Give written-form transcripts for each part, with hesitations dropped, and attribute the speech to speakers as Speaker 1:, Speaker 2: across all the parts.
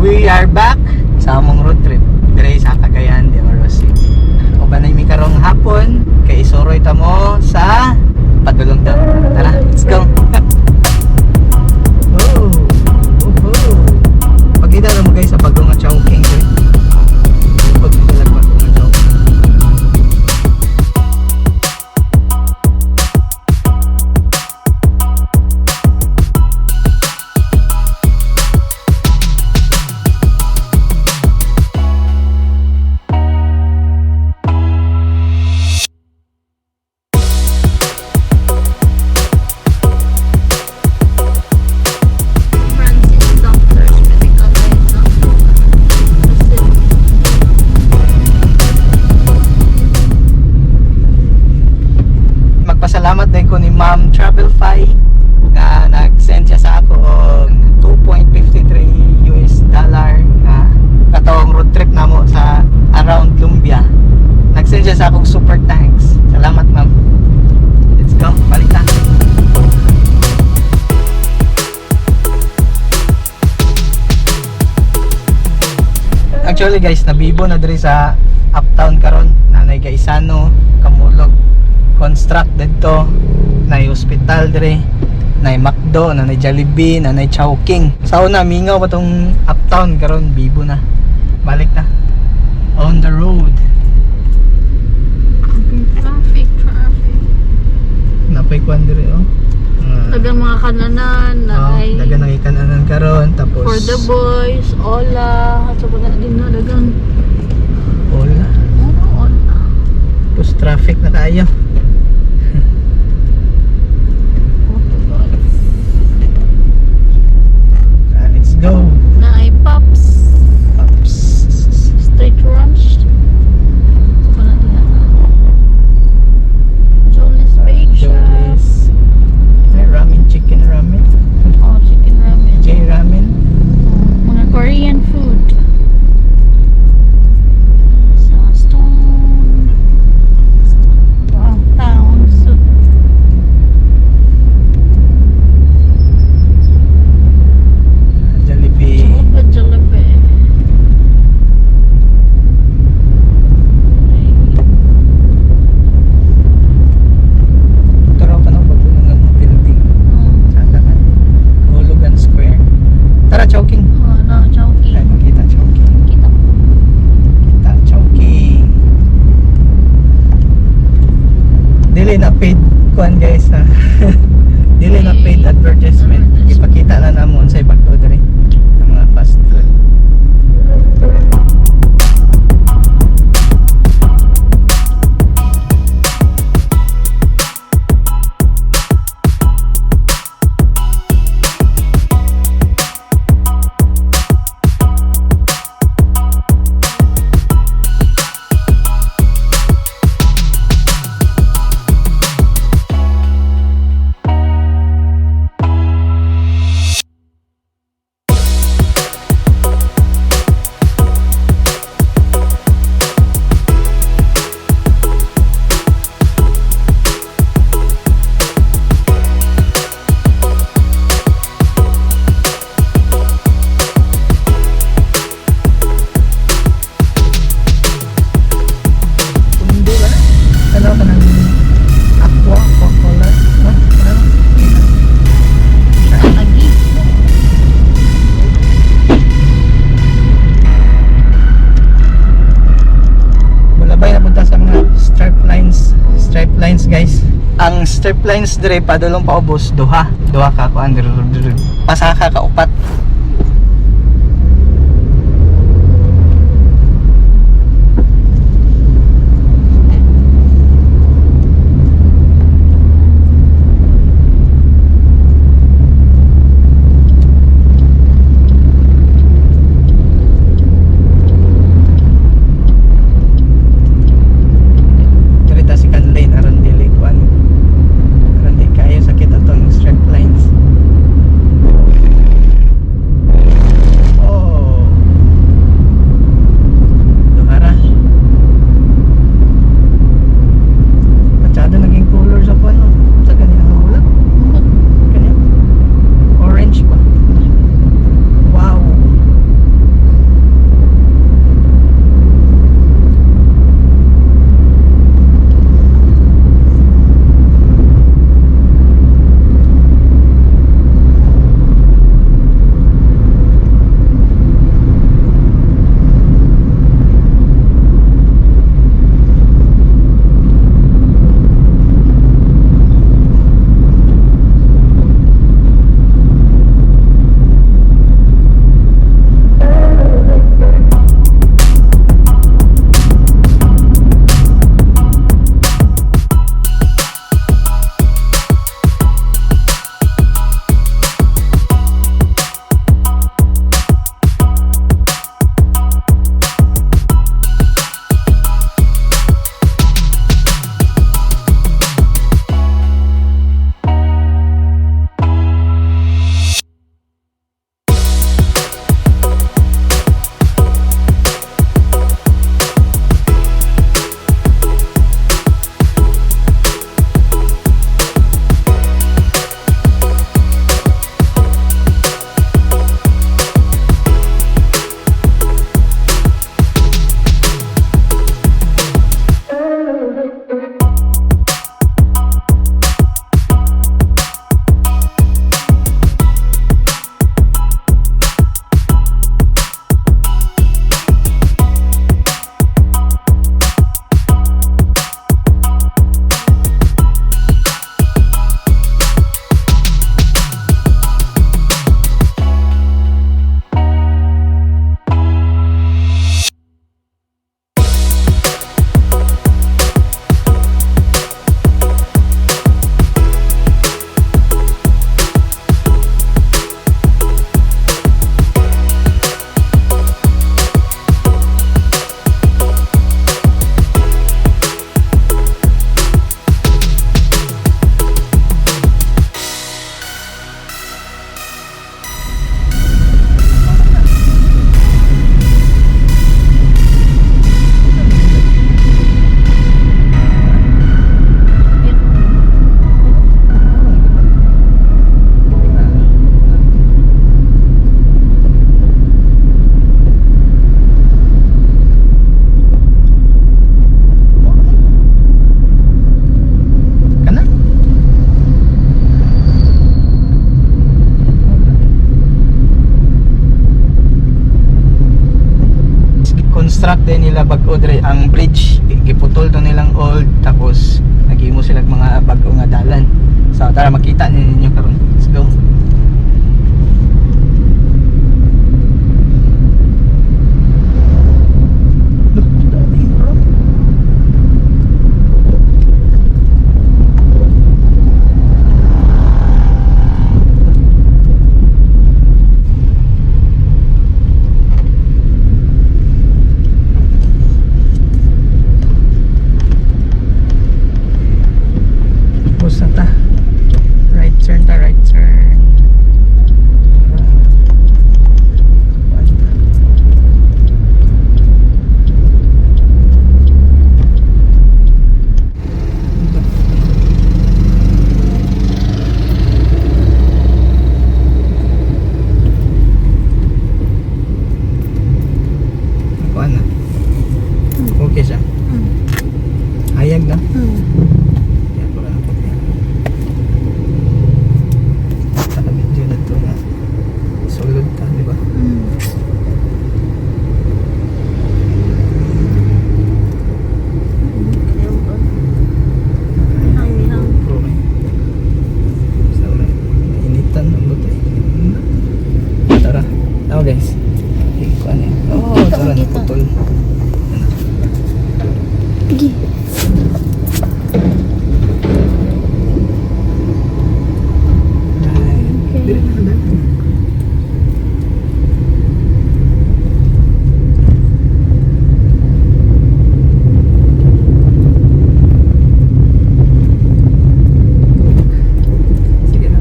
Speaker 1: We are back sa among road trip dire sa Cagayan de Oro City. O ba na mi karong hapon kay isuroy ta mo sa padulong daw. Tara, let's go. Oh. Pagkita na mo guys sa bagong Chowking. Salamat din ko ni Ma'am Travelfy na nag-send siya sa ako og $2.53 na katawang road trip namo sa around Lumbia. Nag-send siya sa akong super thanks. Salamat ma'am. Let's go, balik na. Actually guys, nabibo na diri sa uptown karon. Nanay Gaisano, Kamulog. Constructed to, na hospital dire, na McDo, na Jollibee, na Chowking. Sa una mingaw pa tong uptown karon bibo na. Balik na. On the road.
Speaker 2: Traffic.
Speaker 1: Napay kwan dire oh.
Speaker 2: Dagang mga kananan,
Speaker 1: dagang nakikananan karon tapos
Speaker 2: for the boys, Ola, at saka na din na dagang
Speaker 1: Ola.
Speaker 2: Ola.
Speaker 1: Tapos traffic na kayo. Let's go.
Speaker 2: Na ay Pops. Straight ranch. Saka na din na. Jolly's Bake Shop.
Speaker 1: Jolly's. Ay, ramen, chicken ramen.
Speaker 2: Oh, chicken ramen.
Speaker 1: J ramen.
Speaker 2: Mga Korean food. Stone. Wow, town. So,
Speaker 1: Jollibee.
Speaker 2: Jollibee.
Speaker 1: Tara ka na pagpunan ng building. Saan ka? Hulugan Square. Tara, Chowking.
Speaker 2: Oh, no, Chowking.
Speaker 1: Ay, makita Chowking.
Speaker 2: Kita.
Speaker 1: Kita Chowking. Dili na paid kuan guys ha. Dili na paid advertisement. Ipakita na namon sa ibagto diri ang mga fast food. Stripe lines guys. Ang stripe lines dire padulong paubos duha ka kuan dire pasaka ka upat. din nila bag-o dre ang bridge giputol to nilang old tapos nagimo sila mga bag-o nga dalan. So tara makita ninyo karon. Let's go. Bus na ta. Right turn ta, right turn. Kuan na. Okay siya. Hayag na. Yan, wala na po yan. Saka medyo na ito na sulod ka, di ba? Okay. So, nainitan ang buto eh. Tara. Now guys. Kuan yan. Oh, tara, naputol.
Speaker 2: Pergi.
Speaker 1: Dire na dalan. Sige na.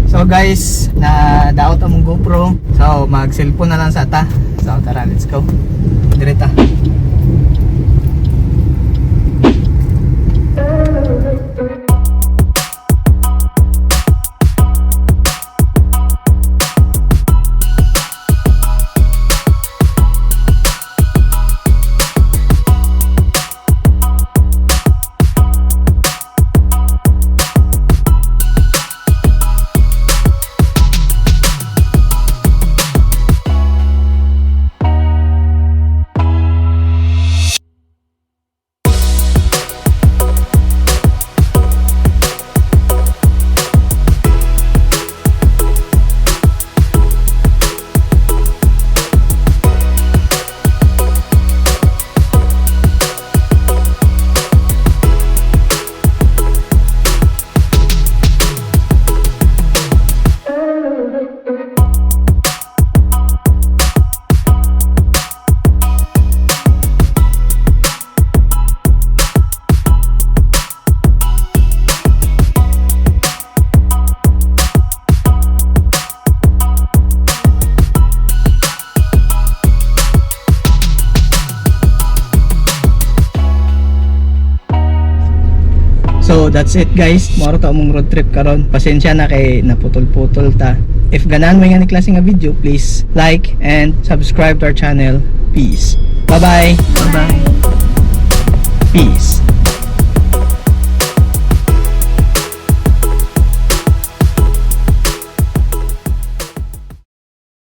Speaker 1: So guys, na daot among GoPro. So mag-cellphone na lang sa ta. So tara, let's go. Dire ta. So that's it guys, moro ta among road trip karon. Pasensya na kay naputol-putol ta. If ganan mo nga ni klase nga video, please like and subscribe to our channel. Peace. Bye bye. Bye bye. Peace.